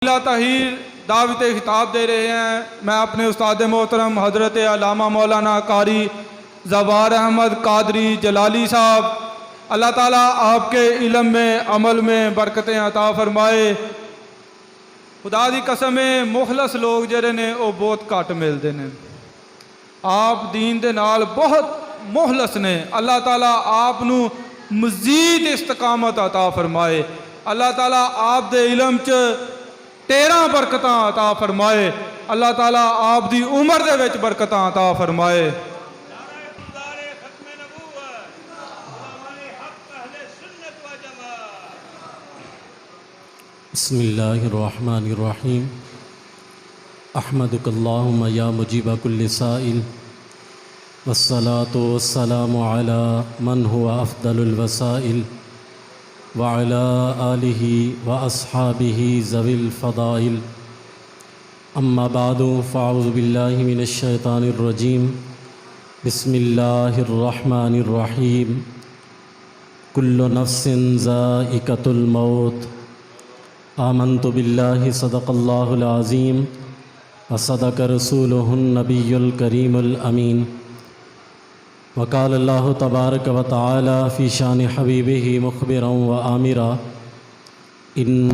طاہر دعوت خطاب دے رہے ہیں۔ میں اپنے استاد محترم حضرت علامہ مولانا قاری زوار احمد قادری جلالی صاحب، اللہ تعالیٰ آپ کے علم میں عمل میں برکتیں عطا فرمائے۔ خدا دی قسم ہے مخلص لوگ جڑے نے وہ بہت گھٹ ملتے ہیں۔ آپ دین دے نال بہت مخلص نے، اللہ تعالیٰ آپ نو مزید استقامت عطا فرمائے۔ اللہ تعالیٰ آپ دے علم چ 13 برکتاں عطا فرمائے۔ اللہ تعالیٰ آپ دی عمر دے وچ برکتاں عطا فرمائے۔ بسم اللہ الرحمن الرحیم۔ احمدک اللہم یا مجیب کل سائل، والصلاة والسلام علی من هو افضل الوسائل، وعلی آلہ واصحابہ ذوی الفضائل۔ اما بعد فاعوذ باللہ من الشیطان الرجیم۔ بسم اللہ الرحمن الرحیم۔ کل نفس ذائقۃ الموت۔ آمنت باللہ صدق اللہ العظیم وصدق رسولہ النبی الکریم الامین۔ وقال اللہ تبارک و تعالی فی شان حبیبہ مخبرا و آمرا ان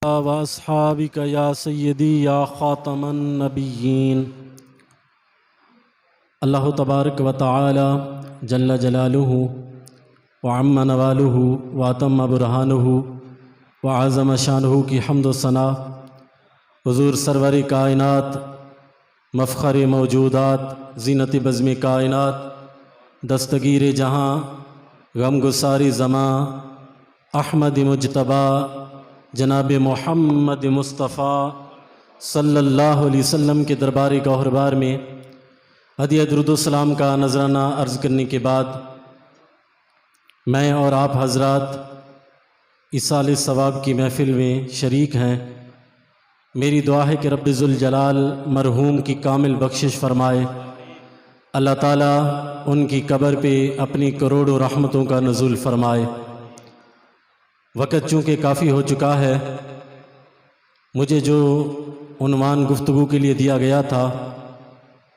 واصحابک یا سیدی یا خاتم النبیین۔ اللہ تبارک و تعالی جل جلالہ وعم نوالہ واتم برہانہ وعظم شانہ کی حمد و ثنا حضور سرور کائنات، مفخر موجودات، زینت بزم کائنات، دستگیر جہاں، غم گساری زماں، احمد مجتبیٰ جناب محمد مصطفیٰ صلی اللہ علیہ وسلم کے دربار گوہربار میں ہدیہ درود و سلام کا نذرانہ عرض کرنے کے بعد میں اور آپ حضرات ایصال ثواب کی محفل میں شریک ہیں۔ میری دعا ہے کہ رب ذوالجلال مرحوم کی کامل بخشش فرمائے، اللہ تعالیٰ ان کی قبر پہ اپنی کروڑوں رحمتوں کا نزول فرمائے۔ وقت چونکہ کافی ہو چکا ہے، مجھے جو عنوان گفتگو کے لیے دیا گیا تھا،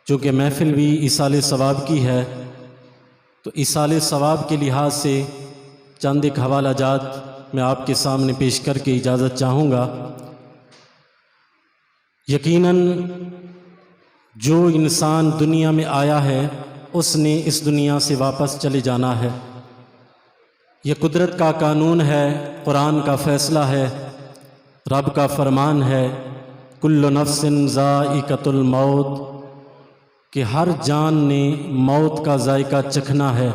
چونکہ محفل بھی ایصال ثواب کی ہے، تو ایصال ثواب کے لحاظ سے چند ایک حوالہ جات میں آپ کے سامنے پیش کر کے اجازت چاہوں گا۔ یقیناً جو انسان دنیا میں آیا ہے اس نے اس دنیا سے واپس چلے جانا ہے، یہ قدرت کا قانون ہے، قرآن کا فیصلہ ہے، رب کا فرمان ہے، کل نفس ذائقۃ الموت، کہ ہر جان نے موت کا ذائقہ چکھنا ہے۔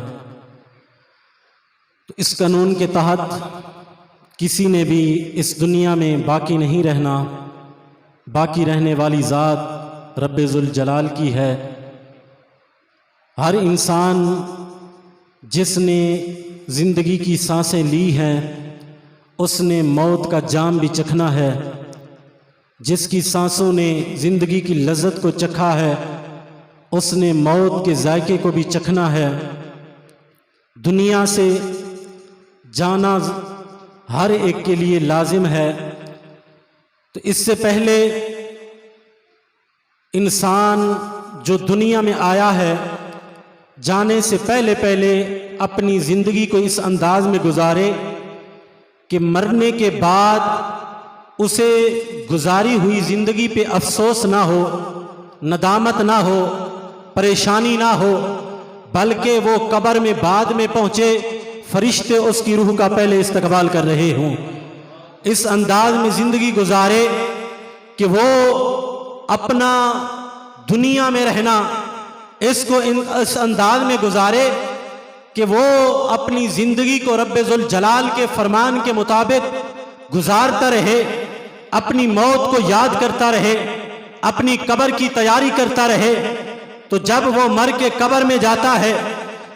تو اس قانون کے تحت کسی نے بھی اس دنیا میں باقی نہیں رہنا، باقی رہنے والی ذات رب ذوالجلال کی ہے۔ ہر انسان جس نے زندگی کی سانسیں لی ہیں اس نے موت کا جام بھی چکھنا ہے، جس کی سانسوں نے زندگی کی لذت کو چکھا ہے اس نے موت کے ذائقے کو بھی چکھنا ہے۔ دنیا سے جانا ہر ایک کے لیے لازم ہے، تو اس سے پہلے انسان جو دنیا میں آیا ہے جانے سے پہلے اپنی زندگی کو اس انداز میں گزارے کہ مرنے کے بعد اسے گزاری ہوئی زندگی پہ افسوس نہ ہو، ندامت نہ ہو، پریشانی نہ ہو، بلکہ وہ قبر میں بعد میں پہنچے، فرشتے اس کی روح کا پہلے استقبال کر رہے ہوں۔ اس انداز میں زندگی گزارے کہ وہ اپنا دنیا میں رہنا اس کو اس انداز میں گزارے کہ وہ اپنی زندگی کو رب ذوالجلال کے فرمان کے مطابق گزارتا رہے، اپنی موت کو یاد کرتا رہے، اپنی قبر کی تیاری کرتا رہے، تو جب وہ مر کے قبر میں جاتا ہے،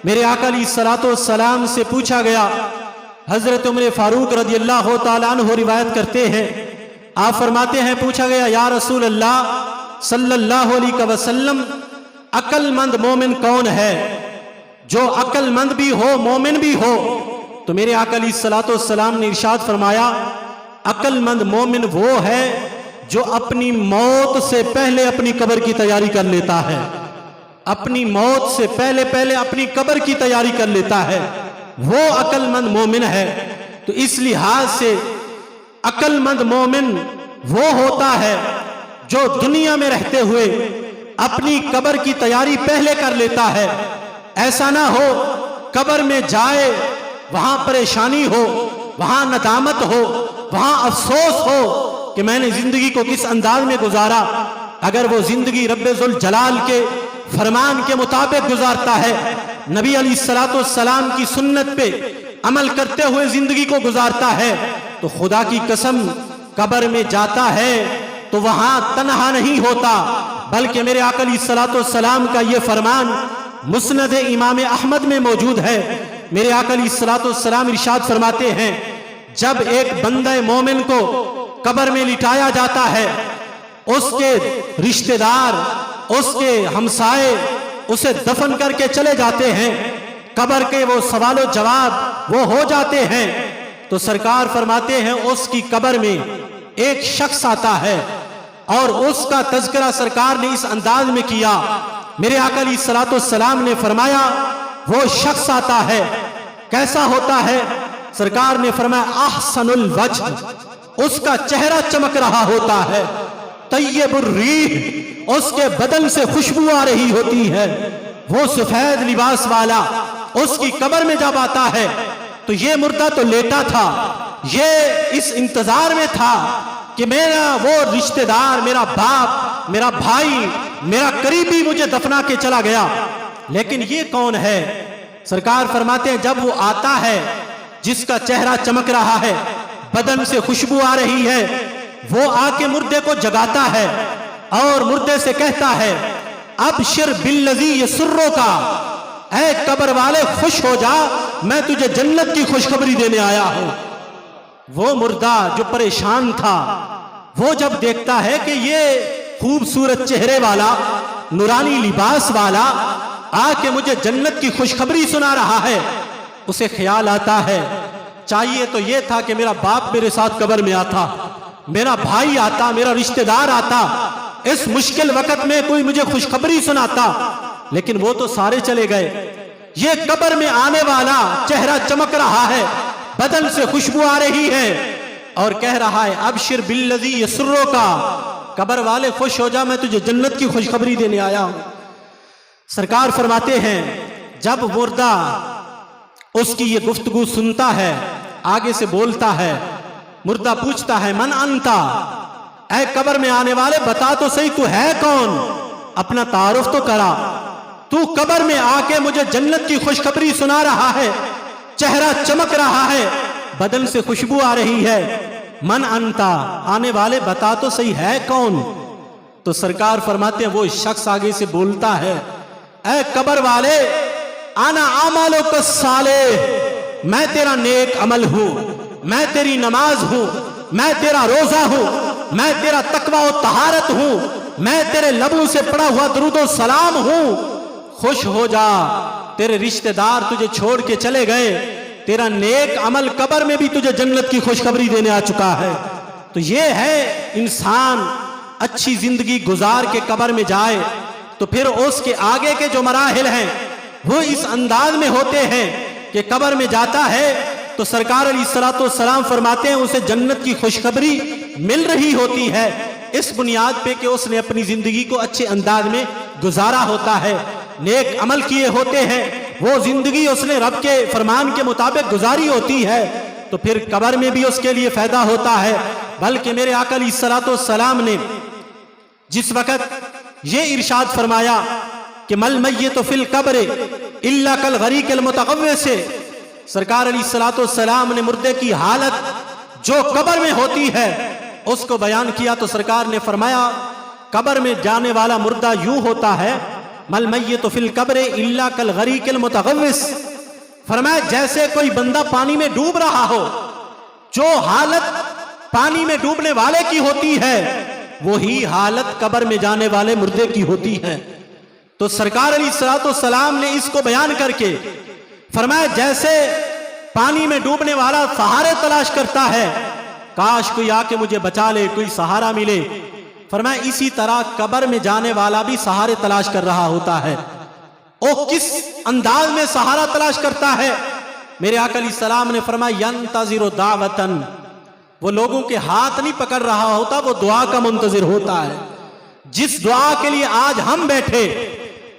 میرے آقا علیہ الصلوۃ والسلام سے پوچھا گیا، حضرت عمر فاروق رضی اللہ تعالیٰ عنہ روایت کرتے ہیں، آپ فرماتے ہیں پوچھا گیا یا رسول اللہ صلی اللہ علیہ وسلم عقل مند مومن کون ہے؟ جو عقل مند بھی ہو مومن بھی ہو، تو میرے آقا علیہ الصلوۃ والسلام نے ارشاد فرمایا عقل مند مومن وہ ہے جو اپنی موت سے پہلے اپنی قبر کی تیاری کر لیتا ہے، اپنی موت سے پہلے اپنی قبر کی تیاری کر لیتا ہے، وہ عقل مند مومن ہے۔ تو اس لحاظ سے عقل مند مومن وہ ہوتا ہے جو دنیا میں رہتے ہوئے اپنی قبر کی تیاری پہلے کر لیتا ہے، ایسا نہ ہو قبر میں جائے وہاں پریشانی ہو، وہاں ندامت ہو، وہاں افسوس ہو کہ میں نے زندگی کو کس انداز میں گزارا۔ اگر وہ زندگی رب ذوالجلال کے فرمان کے مطابق گزارتا ہے، نبی علیہ الصلوۃ والسلام کی سنت پہ عمل کرتے ہوئے زندگی کو گزارتا ہے، تو خدا کی قسم قبر میں جاتا ہے تو وہاں تنہا نہیں ہوتا، بلکہ میرے آقا علیہ الصلوۃ والسلام کا یہ فرمان مسند امام احمد میں موجود ہے۔ میرے آقا علیہ الصلوۃ والسلام ارشاد فرماتے ہیں جب ایک بندہ مومن کو قبر میں لٹایا جاتا ہے، اس کے رشتہ دار، اس کے ہمسائے اسے دفن کر کے چلے جاتے ہیں، قبر کے وہ سوال و جواب وہ ہو جاتے ہیں، تو سرکار فرماتے ہیں اس کی قبر میں ایک شخص آتا ہے اور اس کا تذکرہ سرکار نے اس انداز میں کیا۔ میرے آقا علیہ الصلوۃ والسلام نے فرمایا وہ شخص آتا ہے، کیسا ہوتا ہے؟ سرکار نے فرمایا احسن الوجہ، اس کا چہرہ چمک رہا ہوتا ہے، طیب الریح، اس کے بدن سے خوشبو آ رہی ہوتی ہے، وہ سفید لباس والا اس کی قبر میں جب آتا ہے تو یہ مردہ تو لیٹا تھا، یہ اس انتظار میں تھا کہ میرا وہ رشتہ دار، میرا باپ، میرا بھائی، میرا قریبی مجھے دفنا کے چلا گیا، لیکن یہ کون ہے؟ سرکار فرماتے ہیں جب وہ آتا ہے جس کا چہرہ چمک رہا ہے، بدن سے خوشبو آ رہی ہے، وہ آ کے مردے کو جگاتا ہے اور مردے سے کہتا ہے ابشر بالذی یسرک، اے قبر والے خوش ہو جا، میں تجھے جنت کی خوشخبری دینے آیا ہوں۔ وہ مردہ جو پریشان تھا، وہ جب دیکھتا ہے کہ یہ خوبصورت چہرے والا، نورانی لباس والا آ کے مجھے جنت کی خوشخبری سنا رہا ہے، اسے خیال آتا ہے چاہیے تو یہ تھا کہ میرا باپ میرے ساتھ قبر میں آتا، میرا بھائی آتا، میرا رشتہ دار آتا، اس مشکل وقت میں کوئی مجھے خوشخبری سناتا، لیکن وہ تو سارے چلے گئے۔ یہ قبر میں آنے والا چہرہ چمک رہا ہے، بدن سے خوشبو آ رہی ہے اور کہہ رہا ہے ابشر بالذی یسرک، قبر والے خوش ہو جا، میں تجھے جنت کی خوشخبری دینے آیا ہوں۔ سرکار فرماتے ہیں جب مردہ اس کی یہ گفتگو سنتا ہے، آگے سے بولتا ہے، مردہ پوچھتا ہے من انتا، اے قبر میں آنے والے بتا تو صحیح تو ہے کون، اپنا تعارف تو کرا، تو قبر میں آ کے مجھے جنت کی خوشخبری سنا رہا ہے، چہرہ چمک رہا ہے، بدن سے خوشبو آ رہی ہے، من انتا، آنے والے بتا تو صحیح ہے کون؟ تو سرکار فرماتے ہیں وہ شخص آگے سے بولتا ہے اے قبر والے انا اعمالک الصالح، میں تیرا نیک عمل ہوں، میں تیری نماز ہوں، میں تیرا روزہ ہوں، میں تیرا تقوی و طہارت ہوں، میں تیرے لبوں سے پڑا ہوا درود و سلام ہوں، خوش ہو جا، تیرے رشتہ دار تجھے چھوڑ کے چلے گئے، تیرا نیک عمل قبر میں بھی تجھے جنت کی خوشخبری دینے آ چکا ہے۔ تو یہ ہے انسان اچھی زندگی گزار کے قبر میں جائے تو پھر اس کے آگے کے جو مراحل ہیں وہ اس انداز میں ہوتے ہیں کہ قبر میں جاتا ہے تو سرکار علیہ الصلوۃ والسلام فرماتے ہیں اسے جنت کی خوشخبری مل رہی ہوتی ہے، اس بنیاد پہ کہ اس نے اپنی زندگی کو اچھے انداز میں گزارا ہوتا ہے، نیک عمل کیے ہوتے ہیں، وہ زندگی اس نے رب کے فرمان کے مطابق گزاری ہوتی ہے، تو پھر قبر میں بھی اس کے لیے فائدہ ہوتا ہے۔ بلکہ میرے آقا علیہ الصلوۃ والسلام نے جس وقت یہ ارشاد فرمایا کہ مل میت فی القبر الا کالغریق المتغوث، سرکار علیہ الصلوۃ والسلام نے مردے کی حالت جو قبر میں ہوتی ہے اس کو بیان کیا، تو سرکار نے فرمایا قبر میں جانے والا مردہ یوں ہوتا ہے، مل میت فی القبر الا کالغریق المتغوث، فرمایا جیسے کوئی بندہ پانی میں ڈوب رہا ہو، جو حالت پانی میں ڈوبنے والے کی ہوتی ہے وہی حالت قبر میں جانے والے مردے کی ہوتی ہے۔ تو سرکار علیہ الصلوۃ والسلام نے اس کو بیان کر کے فرمایا جیسے پانی میں ڈوبنے والا سہارے تلاش کرتا ہے، کاش کوئی آ کے مجھے بچا لے، کوئی سہارا ملے، فرمایا اسی طرح قبر میں جانے والا بھی سہارے تلاش کر رہا ہوتا ہے۔ وہ کس انداز میں سہارا تلاش کرتا ہے؟ میرے آقا علیہ السلام نے فرمایا ینتظر دعوتن، وہ لوگوں کے ہاتھ نہیں پکڑ رہا ہوتا، وہ دعا کا منتظر ہوتا ہے۔ جس دعا کے لیے آج ہم بیٹھے،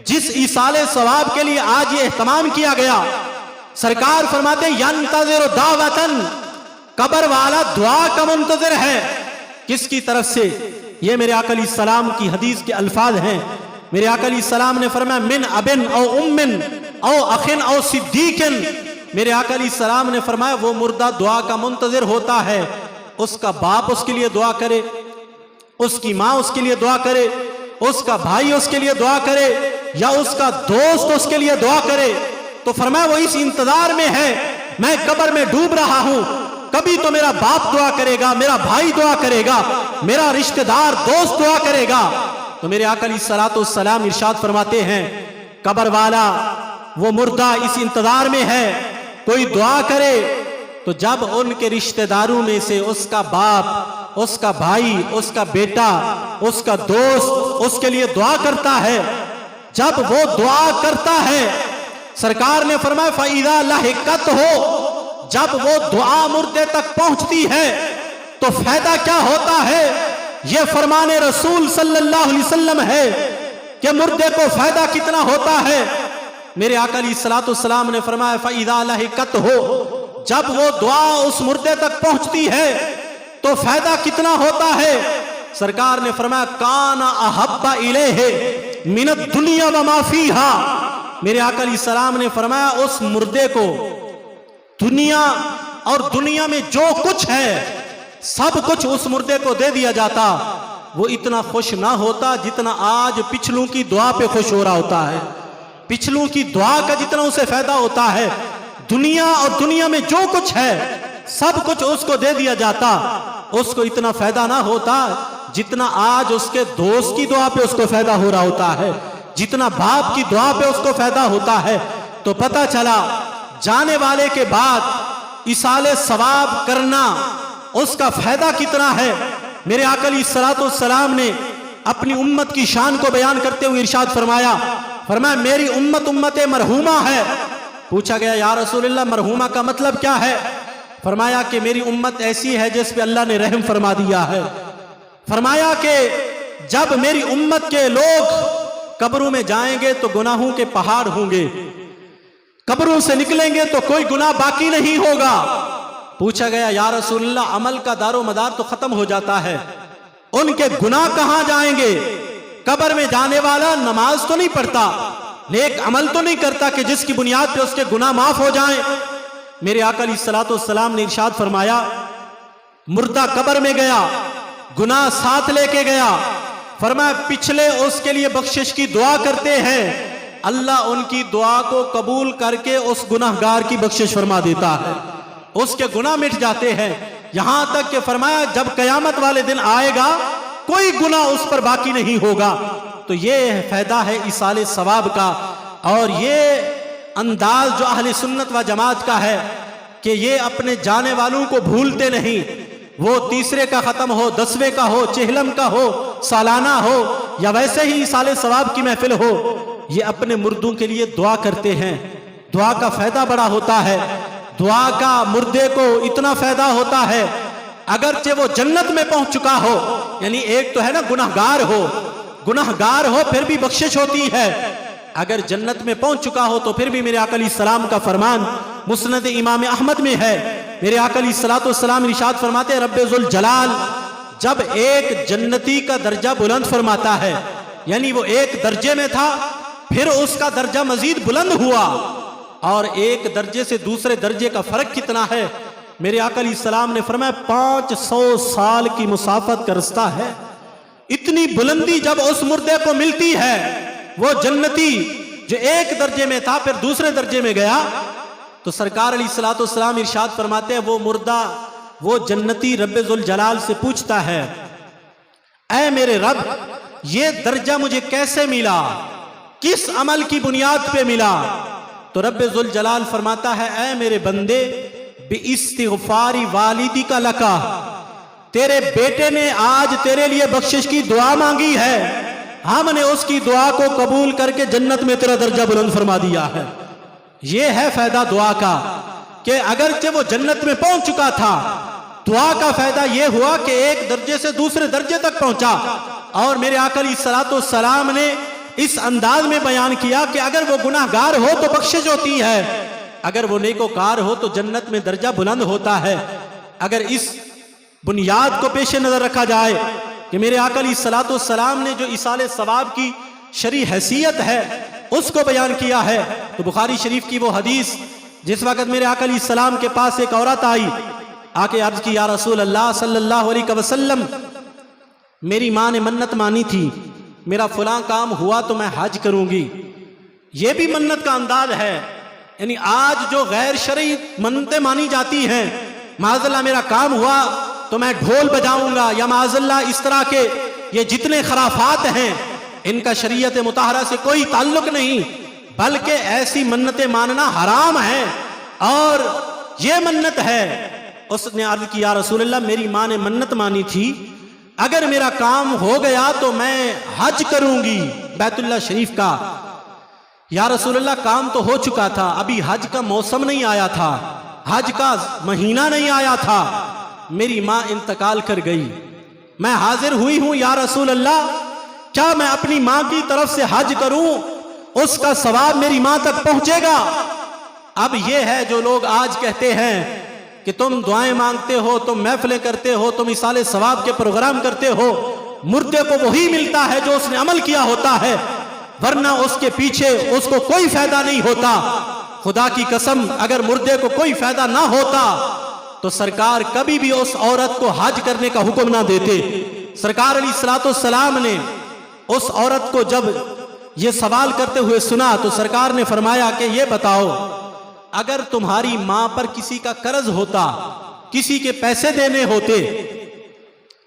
جس ایصال ثواب کے لیے آج یہ اہتمام کیا گیا، سرکار فرماتے ہیں ینتظر دعوتن، قبر والا دعا کا منتظر ہے۔ کس کی طرف سے؟ یہ میرے آقا علیہ السلام کی حدیث کے الفاظ ہیں۔ میرے آقا علیہ السلام نے فرمایا من ابن او امن او اخن او صدیقن، میرے آقا علیہ السلام نے فرمایا وہ مردہ دعا کا منتظر ہوتا ہے، اس کا باپ اس کے لیے دعا کرے، اس کی ماں اس کے لیے دعا کرے، اس کا بھائی اس کے لیے دعا کرے، یا اس کا دوست اس کے لیے دعا کرے، تو فرمایا وہ اس انتظار میں ہے میں قبر میں ڈوب رہا ہوں، کبھی تو میرا باپ دعا کرے گا، میرا بھائی دعا کرے گا، میرا رشتہ دار دوست دعا کرے گا۔ تو میرے آقا علیہ الصلوۃ والسلام ارشاد فرماتے ہیں قبر والا وہ مردہ اس انتظار میں ہے، کوئی دعا کرے تو جب ان کے رشتہ داروں میں سے اس کا باپ، اس کا بھائی، اس کا بیٹا، اس کا دوست اس کے لیے دعا کرتا ہے، جب وہ دعا کرتا ہے سرکار نے فرمایا فَإِذَا لَحِقَتْ ہو، جب وہ دعا مردے تک پہنچتی ہے تو فائدہ کیا ہوتا ہے؟ یہ فرمان رسول صلی اللہ علیہ وسلم ہے کہ مردے کو فائدہ کتنا ہوتا ہے۔ میرے آقا علیہ الصلوۃ والسلام نے فرمایا فَإِذَا لَحِقَتْ ہو، جب وہ دعا اس مردے تک پہنچتی ہے تو فائدہ کتنا ہوتا ہے؟ سرکار نے فرمایا کَانَ أَحَبَّ إِلَيْهِ مِنَ الدُّنْيَا وَمَا فِيهَا، میرے آقا علیہ السلام نے فرمایا اس مردے کو دنیا اور دنیا میں جو کچھ ہے سب کچھ اس مردے کو دے دیا جاتا، وہ اتنا خوش نہ ہوتا جتنا آج پچھلوں کی دعا پہ خوش ہو رہا ہوتا ہے، پچھلوں کی دعا کا جتنا اسے فائدہ ہوتا ہے، دنیا اور دنیا میں جو کچھ ہے سب کچھ اس کو دے دیا جاتا، اس کو اتنا فائدہ نہ ہوتا جتنا آج اس کے دوست کی دعا پہ اس کو فائدہ ہو رہا ہوتا ہے، جتنا باپ کی دعا پہ اس کو فائدہ ہوتا ہے۔ تو پتہ چلا جانے والے کے بعد ایصال ثواب کرنا اس کا فائدہ کتنا ہے۔ میرے آقا علیہ الصلوۃ والسلام نے اپنی امت کی شان کو بیان کرتے ہوئے ارشاد فرمایا میری امت امت مرحومہ ہے۔ پوچھا گیا یا رسول اللہ مرحومہ کا مطلب کیا ہے؟ فرمایا کہ میری امت ایسی ہے جس پہ اللہ نے رحم فرما دیا ہے۔ فرمایا کہ جب میری امت کے لوگ قبروں میں جائیں گے تو گناہوں کے پہاڑ ہوں گے، قبروں سے نکلیں گے تو کوئی گناہ باقی نہیں ہوگا۔ پوچھا گیا یا رسول اللہ عمل کا دار و مدار تو ختم ہو جاتا ہے، ان کے گناہ کہاں جائیں گے؟ قبر میں جانے والا نماز تو نہیں پڑھتا، نیک عمل تو نہیں کرتا کہ جس کی بنیاد پہ اس کے گناہ معاف ہو جائیں۔ میرے آقا علیہ الصلوۃ والسلام نے ارشاد فرمایا مردہ قبر میں گیا، گناہ ساتھ لے کے گیا، فرمایا پچھلے اس کے لیے بخشش کی دعا کرتے ہیں، اللہ ان کی دعا کو قبول کر کے اس گناہگار کی بخشش فرما دیتا ہے، اس کے گناہ مٹ جاتے ہیں، یہاں تک کہ فرمایا جب قیامت والے دن آئے گا کوئی گناہ اس پر باقی نہیں ہوگا۔ تو یہ فائدہ ہے ایصال ثواب کا، اور یہ انداز جو اہل سنت و جماعت کا ہے کہ یہ اپنے جانے والوں کو بھولتے نہیں، وہ تیسرے کا ختم ہو، 10ویں کا ہو، چہلم کا ہو، سالانہ ہو، یا ویسے ہی ایصال ثواب کی محفل ہو، یہ اپنے مردوں کے لیے دعا کرتے ہیں۔ دعا کا فائدہ بڑا ہوتا ہے، دعا کا مردے کو اتنا فائدہ ہوتا ہے اگرچہ وہ جنت میں پہنچ چکا ہو، یعنی ایک تو ہے نا گناہگار ہو پھر بھی بخشش ہوتی ہے، اگر جنت میں پہنچ چکا ہو تو پھر بھی میرے آقا علیہ السلام کا فرمان مسند امام احمد میں ہے، میرے آقا علیہ الصلوۃ والسلام ارشاد فرماتے ہیں رب ذوالجلال جب ایک جنتی کا درجہ بلند فرماتا ہے، یعنی وہ ایک درجے میں تھا پھر اس کا درجہ مزید بلند ہوا، اور ایک درجے سے دوسرے درجے کا فرق کتنا ہے؟ میرے آقا علیہ السلام نے فرمایا 500 سال کی مسافت کا رستہ ہے۔ اتنی بلندی جب اس مردے کو ملتی ہے، وہ جنتی جو ایک درجے میں تھا پھر دوسرے درجے میں گیا، تو سرکار علیہ الصلوۃ والسلام ارشاد فرماتے ہیں وہ مردہ، وہ جنتی رب ذوالجلال سے پوچھتا ہے اے میرے رب، یہ درجہ مجھے کیسے ملا، کس عمل کی بنیاد پہ ملا؟ تو رب ذوالجلال فرماتا ہے اے میرے بندے، باستغفار والدک لکا، تیرے بیٹے نے آج تیرے لیے بخشش کی دعا مانگی ہے، ہم نے اس کی دعا کو قبول کر کے جنت میں تیرا درجہ بلند فرما دیا ہے۔ یہ ہے فائدہ دعا کا، کہ اگرچہ وہ جنت میں پہنچ چکا تھا، دعا کا فائدہ یہ ہوا کہ ایک درجے سے دوسرے درجے تک پہنچا۔ اور میرے آقا علیہ الصلوۃ والسلام نے اس انداز میں بیان کیا کہ اگر وہ گناہگار ہو تو بخشش ہوتی ہے، اگر وہ نیکوکار ہو تو جنت میں درجہ بلند ہوتا ہے۔ اگر اس بنیاد کو پیش نظر رکھا جائے کہ میرے آقا علیہ الصلوۃ والسلام نے جو ایصال ثواب کی شرعی حیثیت ہے اس کو بیان کیا ہے، تو بخاری شریف کی وہ حدیث، جس وقت میرے آقا علیہ السلام کے پاس ایک عورت آئی، آ کے عرض کی یا رسول اللہ صلی اللہ علیہ وسلم، میری ماں نے منت مانی تھی، میرا فلاں کام ہوا تو میں حج کروں گی۔ یہ بھی منت کا انداز ہے، یعنی آج جو غیر شرعی منتیں مانی جاتی ہیں، معاذ اللہ میرا کام ہوا تو میں ڈھول بجاؤں گا، یا معاذ اللہ اس طرح کے یہ جتنے خرافات ہیں ان کا شریعت مطہرہ سے کوئی تعلق نہیں، بلکہ ایسی منتیں ماننا حرام ہے۔ اور یہ منت ہے، اس نے عرض کی یا رسول اللہ میری ماں نے منت مانی تھی، اگر میرا کام ہو گیا تو میں حج کروں گی بیت اللہ شریف کا۔ یا رسول اللہ کام تو ہو چکا تھا، ابھی حج کا موسم نہیں آیا تھا، حج کا مہینہ نہیں آیا تھا، میری ماں انتقال کر گئی، میں حاضر ہوئی ہوں یا رسول اللہ، کیا میں اپنی ماں کی طرف سے حج کروں، اس کا ثواب میری ماں تک پہنچے گا؟ اب یہ ہے جو لوگ آج کہتے ہیں کہ تم دعائیں مانگتے ہو، تم محفلیں کرتے ہو، تم ایصال ثواب کے پروگرام کرتے ہو، مردے کو وہی ملتا ہے جو اس نے عمل کیا ہوتا ہے، ورنہ اس کے پیچھے اس کو کوئی فائدہ نہیں ہوتا۔ خدا کی قسم اگر مردے کو کوئی فائدہ نہ ہوتا تو سرکار کبھی بھی اس عورت کو حج کرنے کا حکم نہ دیتے۔ سرکار علیہ الصلوۃ والسلام نے اس عورت کو جب یہ سوال کرتے ہوئے سنا تو سرکار نے فرمایا کہ یہ بتاؤ، اگر تمہاری ماں پر کسی کا قرض ہوتا، کسی کے پیسے دینے ہوتے،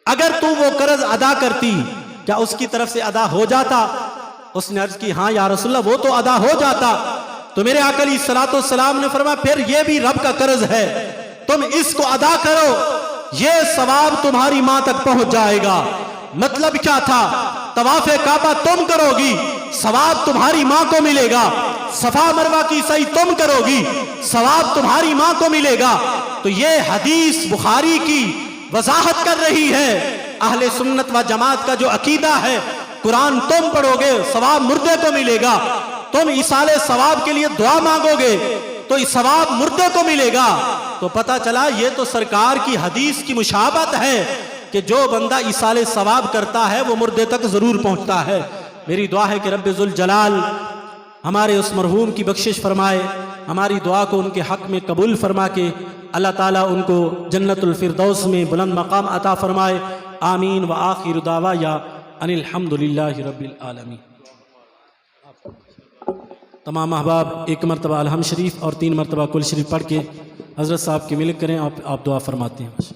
اگر تم وہ قرض ادا کرتی کیا اس کی طرف سے ادا ہو جاتا؟ اس نے عرض کی ہاں یا رسول اللہ وہ تو ادا ہو جاتا۔ تو میرے آقا علیہ الصلوۃ والسلام نے فرمایا پھر یہ بھی رب کا قرض ہے، تم اس کو ادا کرو، یہ ثواب تمہاری ماں تک پہنچ جائے گا۔ مطلب کیا تھا؟ طواف کعبہ تم کرو گی، ثواب تمہاری ماں کو ملے گا، صفا مروہ کی سعی تم کرو گی، ثواب تمہاری ماں کو ملے گا۔ تو یہ حدیث بخاری کی وضاحت کر رہی ہے اہل سنت و جماعت کا جو عقیدہ ہے، قرآن تم پڑھو گے ثواب مردے کو ملے گا، تم ایصال ثواب کے لیے دعا مانگو گے تو ثواب مردے کو ملے گا۔ تو پتہ چلا یہ تو سرکار کی حدیث کی مشابہت ہے کہ جو بندہ ایصال ثواب کرتا ہے وہ مردے تک ضرور پہنچتا ہے۔ میری دعا ہے کہ رب ذوالجلال ہمارے اس مرحوم کی بخشش فرمائے، ہماری دعا کو ان کے حق میں قبول فرما کے اللہ تعالیٰ ان کو جنت الفردوس میں بلند مقام عطا فرمائے۔ آمین وآخر دعوایا ان الحمدللہ رب العالمین۔ تمام احباب ایک مرتبہ الحمد شریف اور 3 مرتبہ کل شریف پڑھ کے حضرت صاحب کی ملک کریں، آپ دعا فرماتے ہیں۔